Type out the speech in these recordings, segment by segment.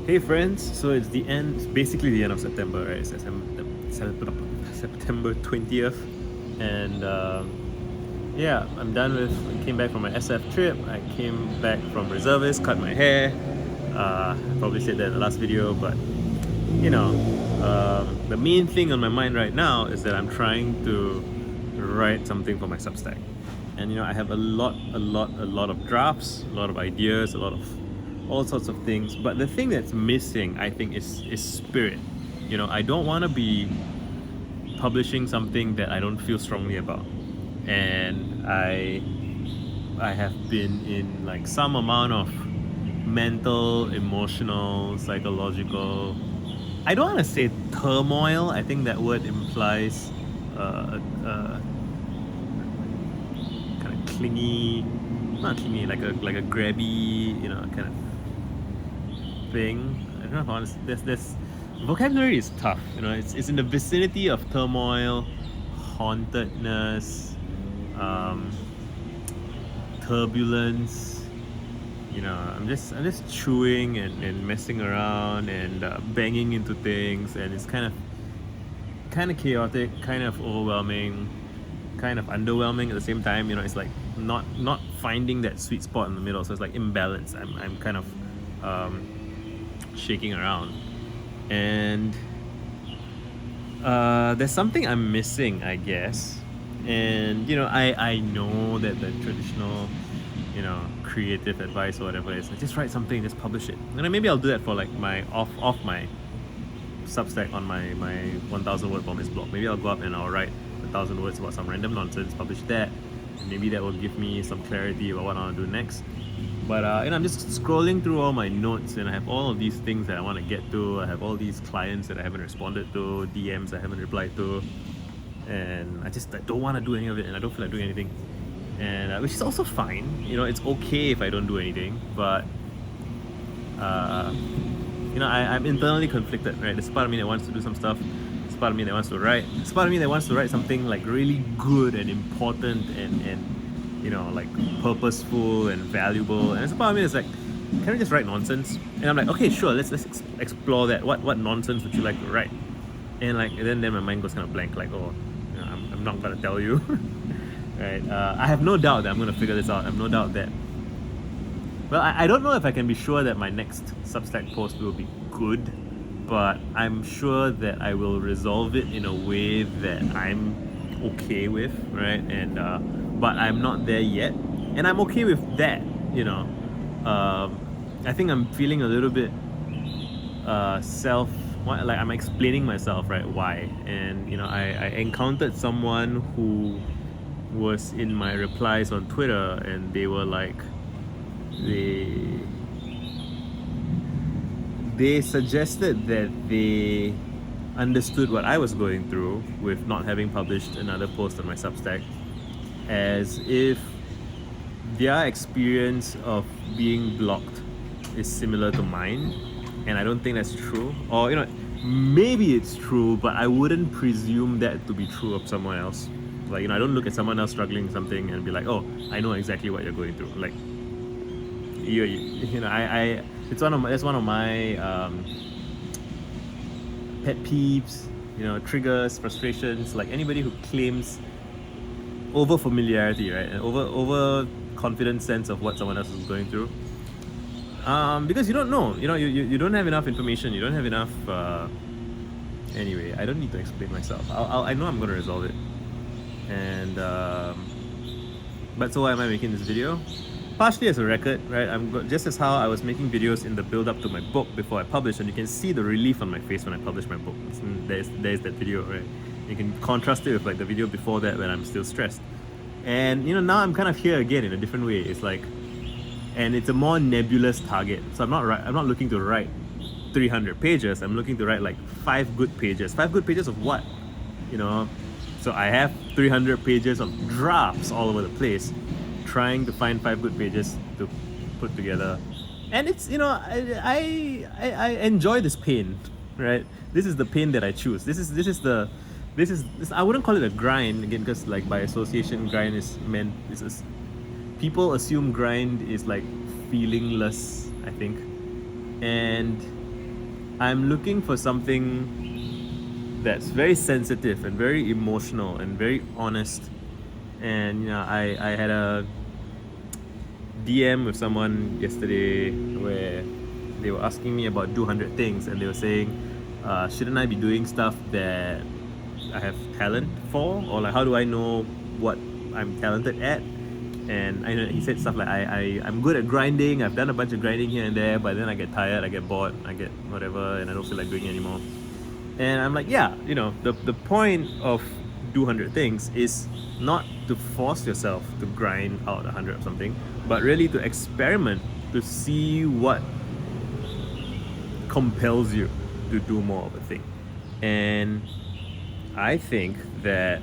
Hey friends, so it's basically the end of September, right? It's September 20th, and yeah, I came back from my SF trip. I came back from reservist, cut my hair. I probably said that in the last video, but the main thing on my mind right now is that I'm trying to write something for my Substack. And I have a lot of drafts, a lot of ideas, a lot of all sorts of things. But the thing that's missing, I think, is spirit. I don't want to be publishing something that I don't feel strongly about. And I have been in like some amount of mental, emotional, psychological, I don't want to say turmoil. I think that word implies kind of clingy, not clingy, like a grabby, kind of thing. I don't know if I want to. There's vocabulary is tough. It's in the vicinity of turmoil, hauntedness, um, turbulence. I'm just chewing and messing around and banging into things, and it's kind of chaotic, kind of overwhelming, kind of underwhelming at the same time. It's like not finding that sweet spot in the middle, so it's like imbalance. I'm kind of shaking around, and there's something I'm missing, I guess. And I know that the traditional creative advice or whatever is like, just write something, just publish it. And then maybe I'll do that for like my off my Substack on my 1,000 word promise blog. Maybe I'll go up and I'll write 1,000 words about some random nonsense, publish that, and maybe that will give me some clarity about what I want to do next. But I'm just scrolling through all my notes, and I have all of these things that I want to get to. I have all these clients that I haven't responded to, DMs I haven't replied to, and I don't want to do any of it, and I don't feel like doing anything. And which is also fine. It's okay if I don't do anything, but I'm internally conflicted, right? There's part of me that wants to do some stuff. There's part of me that wants to write. There's part of me that wants to write something like really good and important and like purposeful and valuable. And there's a part of me that's like, can I just write nonsense? And I'm like, okay, sure, let's explore that. What nonsense would you like to write? And like, then my mind goes kind of blank, like, oh, I'm not gonna tell you. Right? I have no doubt that I'm gonna figure this out. I have no doubt that. Well, I don't know if I can be sure that my next Substack post will be good, but I'm sure that I will resolve it in a way that I'm okay with, right? And but I'm not there yet, and I'm okay with that. I think I'm feeling a little bit like I'm explaining myself, right? Why? And I encountered someone who was in my replies on Twitter, and they were like, they suggested that they understood what I was going through with not having published another post on my Substack, as if their experience of being blocked is similar to mine. And I don't think that's true. Or maybe it's true, but I wouldn't presume that to be true of someone else. Like, I don't look at someone else struggling with something and be like, oh, I know exactly what you're going through. Like, that's one of my pet peeves, triggers, frustrations. Like, anybody who claims over familiarity, right, and over confident sense of what someone else is going through, because you don't know, you don't have enough information, you don't have enough. Anyway, I don't need to explain myself. I know I'm going to resolve it. And but so why am I making this video? Partially as a record, right? Just as how I was making videos in the build up to my book before I published, and you can see the relief on my face when I publish my book. There's that video, right? You can contrast it with like the video before that when I'm still stressed. And now I'm kind of here again in a different way. It's like, and it's a more nebulous target. So I'm not looking to write 300 pages. I'm looking to write like 5 good pages. 5 good pages of what? So I have 300 pages of drafts all over the place, trying to find 5 good pages to put together. And it's I enjoy this pain, right? This is the pain that I choose. This is I wouldn't call it a grind again, because like by association, grind is meant people assume grind is like feelingless, I think. And I'm looking for something that's very sensitive and very emotional and very honest. And I had a DM with someone yesterday where they were asking me about 200 things, and they were saying, shouldn't I be doing stuff that I have talent for, or like how do I know what I'm talented at? And I know he said stuff like I'm good at grinding. I've done a bunch of grinding here and there, but then I get tired, I get bored, I get whatever, and I don't feel like doing it anymore. And I'm like, yeah, the point of do 100 things is not to force yourself to grind out 100 of something, but really to experiment, to see what compels you to do more of a thing. And I think that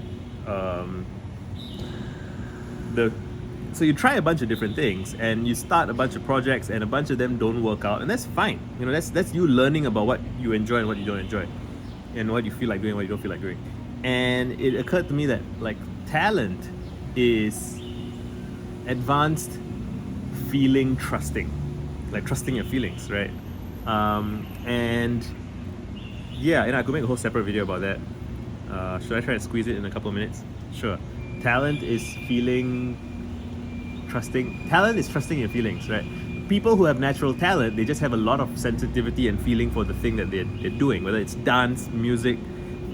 so you try a bunch of different things and you start a bunch of projects and a bunch of them don't work out, and that's fine. That's you learning about what you enjoy and what you don't enjoy, and what you feel like doing and what you don't feel like doing. And it occurred to me that like talent is advanced feeling trusting, like trusting your feelings, right? And yeah, I could make a whole separate video about that. Should I try to squeeze it in a couple of minutes? Sure. Talent is trusting. Talent is trusting your feelings, right? People who have natural talent, they just have a lot of sensitivity and feeling for the thing that they're doing, whether it's dance, music,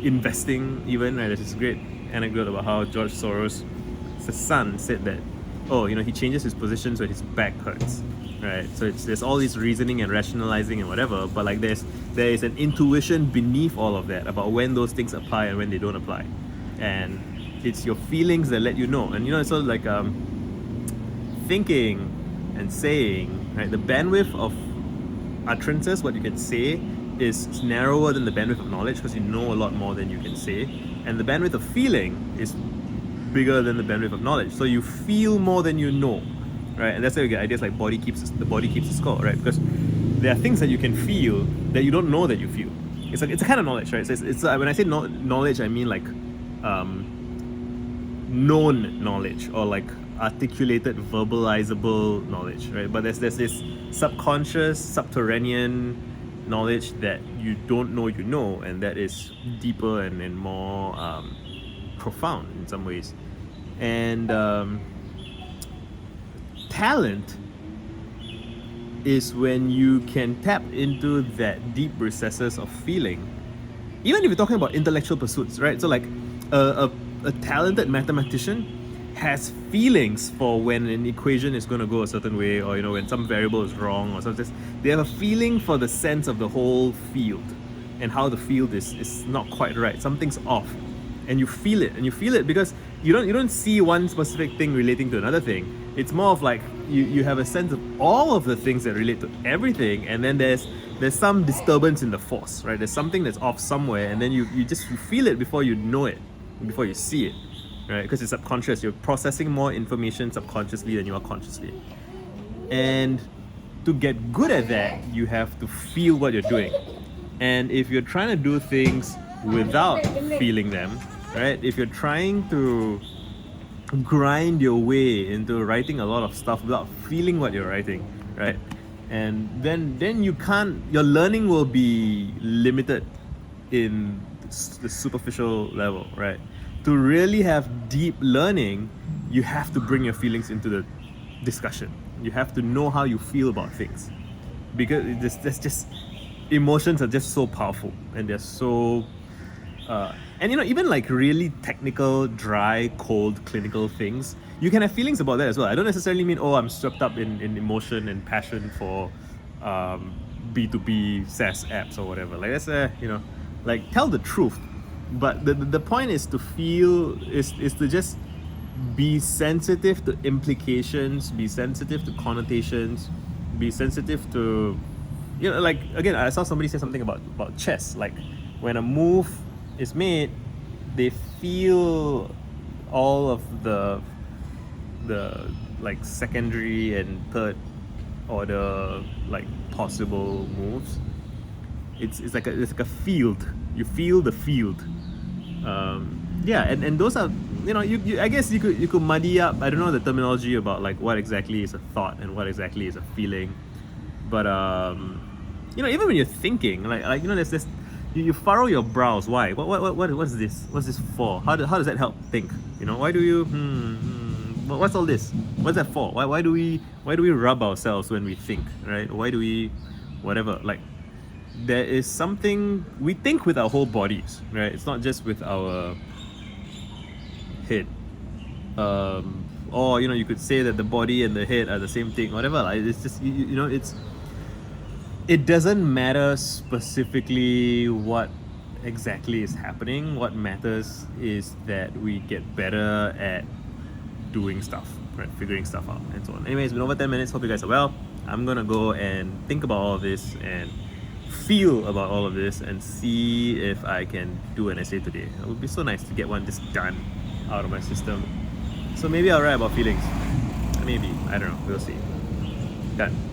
investing even, right? There's this great anecdote about how George Soros' son said that, he changes his positions when his back hurts, right? So there's all this reasoning and rationalizing and whatever, but like there is an intuition beneath all of that about when those things apply and when they don't apply. And it's your feelings that let you know. And it's sort of like thinking and saying, right? The bandwidth of utterances, what you can say, is narrower than the bandwidth of knowledge, because you know a lot more than you can say. And the bandwidth of feeling is bigger than the bandwidth of knowledge. So you feel more than you know, right? And that's why you get ideas like the body keeps the score, right? Because there are things that you can feel that you don't know that you feel. It's a kind of knowledge, right? It's when I say knowledge, I mean like known knowledge, or like articulated, verbalizable knowledge, right? But there's this subconscious, subterranean knowledge that you don't know and that is deeper and more profound in some ways. And talent is when you can tap into that deep recesses of feeling, even if you're talking about intellectual pursuits, right? So like a talented mathematician has feelings for when an equation is going to go a certain way, or when some variable is wrong or something. They have a feeling for the sense of the whole field and how the field is not quite right. Something's off, and you feel it because you don't see one specific thing relating to another thing. It's more of like you have a sense of all of the things that relate to everything, and then there's some disturbance in the force, right? There's something that's off somewhere, and then you feel it before you know it, before you see it, right? Because it's subconscious. You're processing more information subconsciously than you are consciously. And to get good at that, you have to feel what you're doing. And if you're trying to do things without feeling them, right? If you're trying to grind your way into writing a lot of stuff without feeling what you're writing, right? And then you can't, your learning will be limited in the superficial level, right? To really have deep learning, you have to bring your feelings into the discussion. You have to know how you feel about things, because there's just emotions are just so powerful, and they're so and even like really technical, dry, cold, clinical things, you can have feelings about that as well. I don't necessarily mean, I'm swept up in emotion and passion for B2B SaaS apps or whatever. Like that's like tell the truth. But the point is to feel, is to just be sensitive to implications, be sensitive to connotations, be sensitive to, like, again, I saw somebody say something about chess. Like when a move is made, they feel all of the like secondary and third order like possible moves. It's like a field. You feel the field. And those are, I guess you could muddy up, I don't know the terminology about like what exactly is a thought and what exactly is a feeling, but You know, even when you're thinking, like you know, there's this, you furrow your brows. Why? What is this? What's this for? How does that help think? You know, why do you what's all this? What's that for? Why do we rub ourselves when we think, right? Why do we whatever? Like, there is something we think with our whole bodies, right? It's not just with our head. Or you know, you could say that the body and the head are the same thing, whatever. Like, it's just you know, it doesn't matter specifically what exactly is happening. What matters is that we get better at doing stuff, right? Figuring stuff out and so on. Anyway, it's been over 10 minutes. Hope you guys are well. I'm gonna go and think about all of this and feel about all of this and see if I can do an essay today. It would be so nice to get one just done out of my system. So maybe I'll write about feelings. Maybe. I don't know. We'll see. Done.